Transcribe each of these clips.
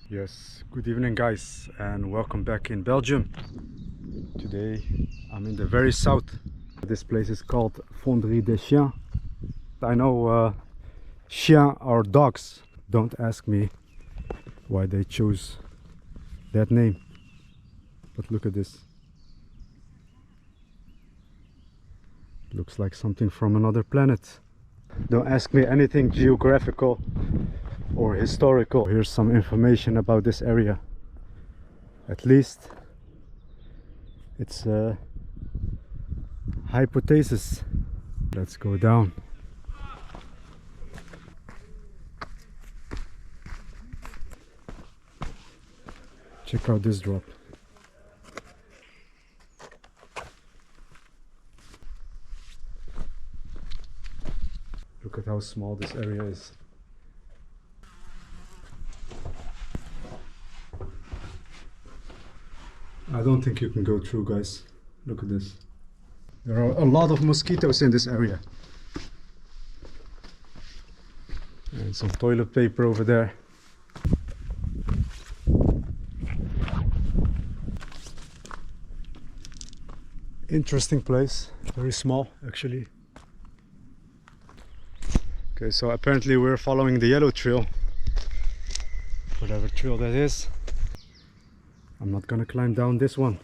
Yes, good evening guys, and welcome back in Belgium. Today I'm in the very south. This place is called Fondry des Chiens. I know Chiens are dogs. Don't ask me why they chose that name, but look at this. Looks like something from another planet. Don't ask me anything geographical or historical. Here's some information about this area. At least it's a hypothesis. Let's go down. Check out this drop. Look at how small this area is. I don't think you can go through, guys. Look at this. There are a lot of mosquitoes in this area. And some toilet paper over there. Interesting place. Very small, actually. Okay, so apparently we're following the yellow trail. Whatever trail that is. I'm not gonna climb down this one.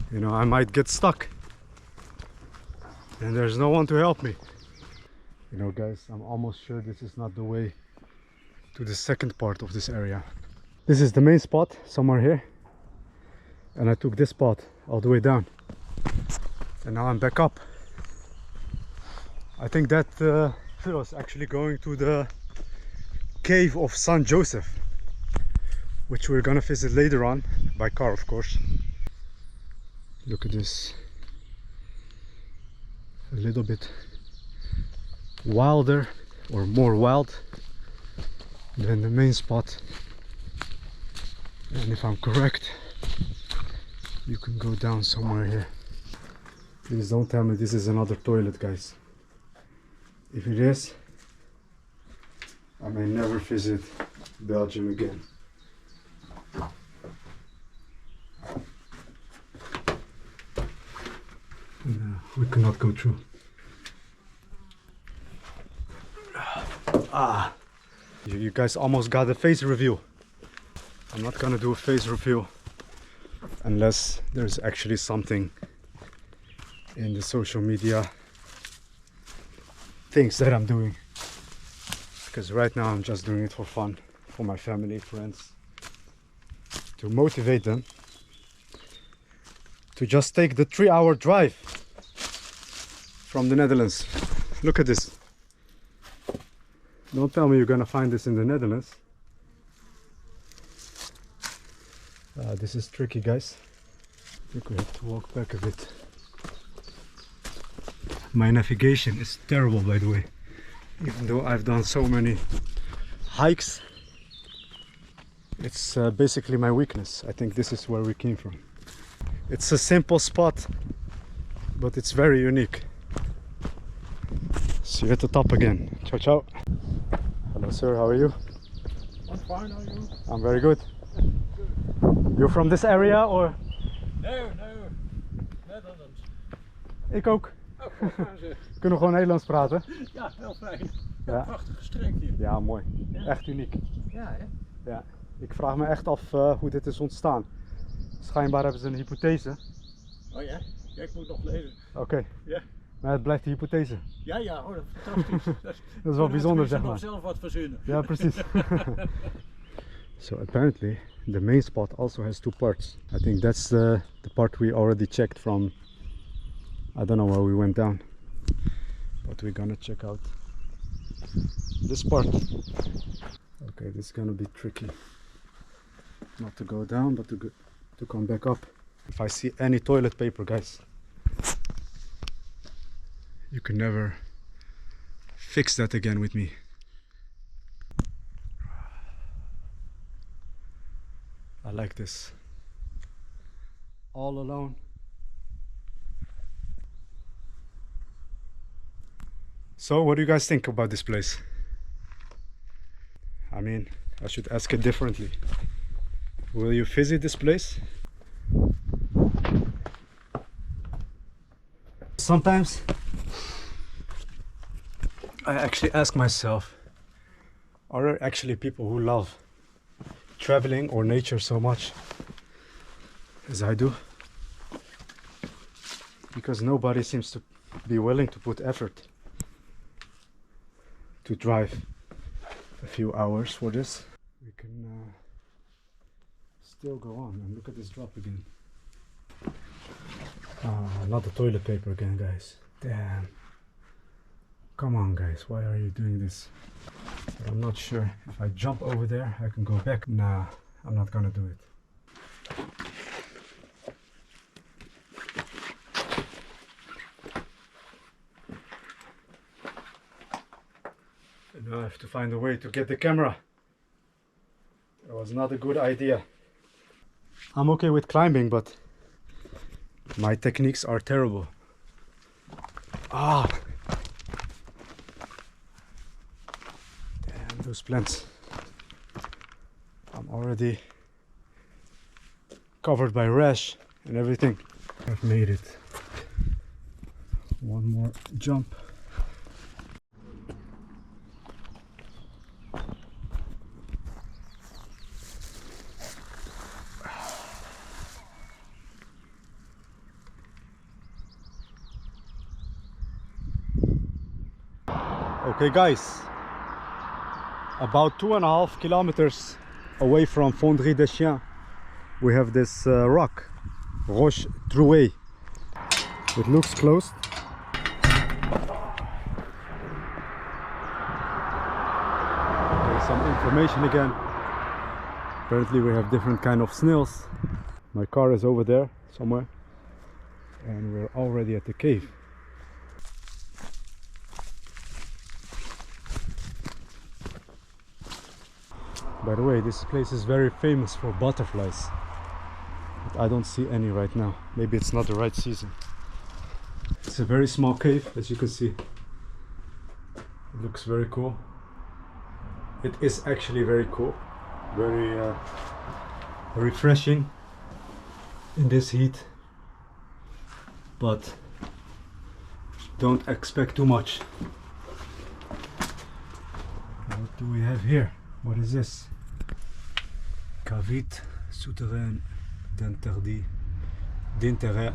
You know, I might get stuck. And there's no one to help me. You know, guys, I'm almost sure this is not the way to the second part of this area. This is the main spot, somewhere here. And I took this spot all the way down. And now I'm back up. I think that was actually going to the cave of Saint Joseph, which we're gonna visit later on, by car of course. Look at this. A little bit wilder, or more wild than the main spot. And if I'm correct, you can go down somewhere here. Please don't tell me this is another toilet, guys. If it is, I may never visit Belgium again. No, we cannot go through. You guys almost got a face review. I'm not gonna do a face review unless there's actually something in the social media things that I'm doing, because right now I'm just doing it for fun, for my family, friends, to motivate them to just take the 3-hour drive from the Netherlands. Look at this. Don't tell me you're gonna find this in the Netherlands. This is tricky, guys. I think we have to walk back a bit. My navigation is terrible, by the way. Even though I've done so many hikes, it's basically my weakness. I think this is where we came from. It's a simple spot, but it's very unique. See you at the top again. Ciao, ciao. Hello, sir. How are you? I'm fine. How are you? I'm very good. You're from this area, or? No, Netherlands. Ik ook. Oh, wat gaan ze? Kunnen we gewoon Nederlands praten? Ja, heel fijn. Ja. Prachtige streek hier. Ja, mooi. Ja. Echt uniek. Ja, hè? Ja. Ik vraag me echt af hoe dit is ontstaan. Schijnbaar hebben ze een hypothese. Oh ja? Ja, ik moet nog lezen. Oké. Ja. Maar het blijft een hypothese. Ja, hoor, dat is fantastisch. Dat is wel bijzonder, zeg maar. nog zelf wat verzinnen. Ja, precies. So apparently the main spot also has 2 parts. I think that's the part we already checked from. I don't know where we went down, but we're gonna check out this part. Okay, this is gonna be tricky. Not to go down, but to come back up. If I see any toilet paper, guys, you can never fix that again with me. I like this. All alone. So what do you guys think about this place? I mean, I should ask it differently. Will you visit this place? Sometimes I actually ask myself, are there actually people who love traveling or nature so much as I do? Because nobody seems to be willing to put effort to drive a few hours for this. We can still go on and look at this drop again. Not the toilet paper again, guys. Damn. Come on, guys, why are you doing this? But I'm not sure if I jump over there I can go back. Nah, I'm not gonna do it. And now I have to find a way to get the camera. That was not a good idea. I'm okay with climbing, but my techniques are terrible. Ah! Damn, those plants. I'm already covered by rash and everything. I've made it. One more jump. Okay guys, about 2.5 kilometers away from Fondry des Chiens we have this rock, Roche Trouée. It looks closed. Okay, some information again. Apparently we have different kind of snails. My car is over there somewhere and we're already at the cave. By the way, this place is very famous for butterflies, but I don't see any right now. Maybe it's not the right season. It's a very small cave, as you can see. It looks very cool. It is actually very cool, very refreshing in this heat, but don't expect too much. What do we have here? What is this? Cavite souterraine d'intérêt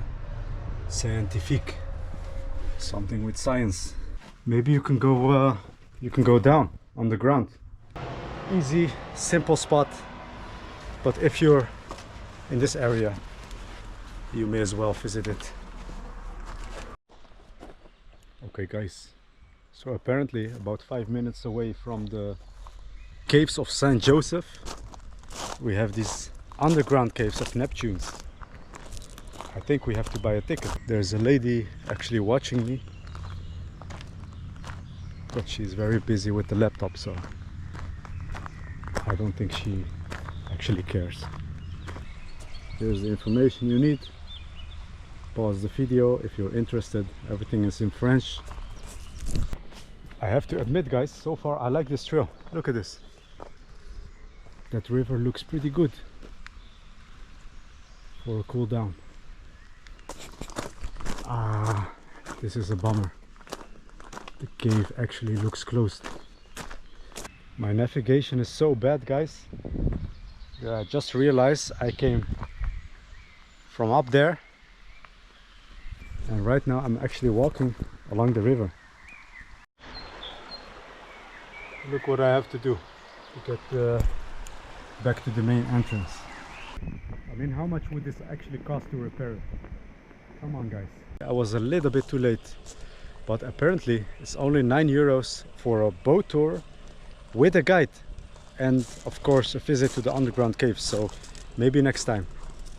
scientifique. Something with science. Maybe you can go down on the ground. Easy, simple spot. But if you're in this area, you may as well visit it. Okay guys, so apparently about 5 minutes away from the caves of Saint Joseph we have these underground caves of Neptunes. I think we have to buy a ticket. There's a lady actually watching me, but she's very busy with the laptop, so I don't think she actually cares. Here's the information you need. Pause the video if you're interested. Everything is in French. I have to admit guys, so far I like this trail. Look at this. That river looks pretty good for a cool down. Ah, this is a bummer. The cave actually looks closed. My navigation is so bad guys. I just realized I came from up there and right now I'm actually walking along the river. Look what I have to do to get back to the main entrance. I mean, how much would this actually cost to repair it? Come on guys. I was a little bit too late, but apparently it's only €9 for a boat tour with a guide and of course a visit to the underground caves, so maybe next time.